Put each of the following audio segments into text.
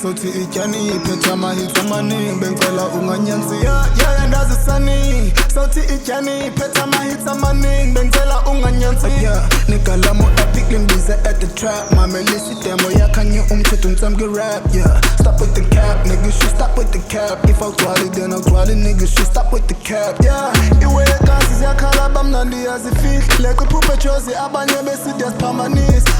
sothi ityani iphethe amahits amaningi bengicela unganyanzi yeah ndazisani sothi ityani iphethe amahits amaningi bengicela unganyanzi yeah nigalamo epic limbize at the trap mamelisi demo yakhanye umthetho ngitsamke rap yeah stop with the cap niggas should stop with the cap if awugcwali then awugcwali niggas should stop with the cap yeah iwe egazi ziyakhala bamnandi yazifihli leqe iphuphe chozi abanye besithi yasiphambanisa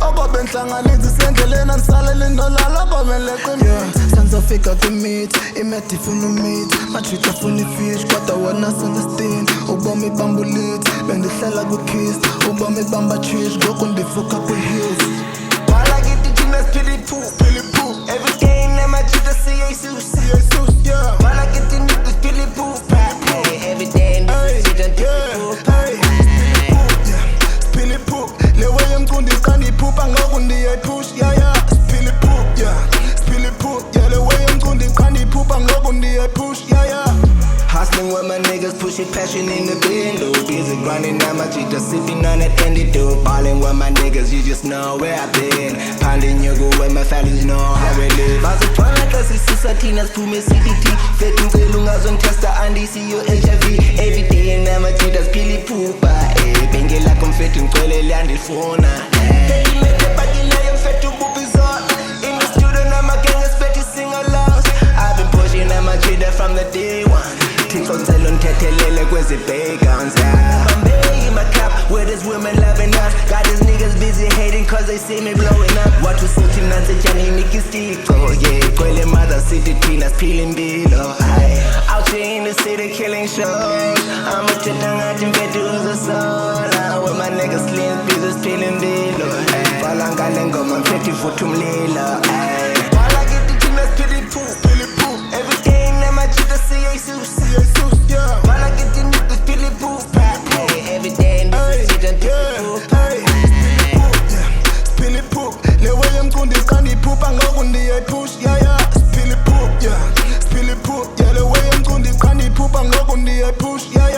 okobenhlanganisi sendleleni andisalele ndolala komeleqe yeah sanzofika kwimit imedi ifuna umit matrita funa ifish kodwa wona sondestin ubomi bambulit bendihlela kwikiss ubomi bamba chish ngoku ndifuka kwi-hills while I get the gymnast Philly poop every day my cheetah see Jesus yeah while I get the niggas Philly poop every day Philly poop lewe yemcundi kandiphupha ngoku ndiyepush yeah Philly poop yeah lewe yemcundi kandiphupha ngoku ndiyepush yeah hustling with my niggas, pushing passion in the window. Busy grinding on my cheetah, sipping on that candy dope. Balling with my niggas, you just know where I've been. Pounding yoga with my families, know how we live. Bazithwala kasisusa thina siphume CDT. Fethu ngicela ungazongitesta andisiyo HIV. Every day nama cheetahs phili phupha. Bengela kumfethu ngicwele landifuna. Ngimete bakinayo mfethu bubizona. In the studio nama gang expect sing aloud. I've been pushing on my cheetah from the day one. Tinsonselo nthethelele kwezi bacons Bombay in my cap where there's women loving us. Got these niggas busy hating cause they see me blowing up. Watu suthi nansi jani nikistiko yeah kwele mother city thina peeling below out here in the city killing shows. I'm a ngathi mfethu uzosola with my niggas slim busy peeling below Fala ngale ngoma mfethu ivutha umlilo while I get the gymnast Philly poop every day my cheetah see Jesus yeah while I get the niggas Philly poop every day Philly poop lewe yemcundi kandiphupha ngoku ndiyepush yeah Philly poop yeah lewe yemcundi kandiphupha ngoku ndiyepush yeah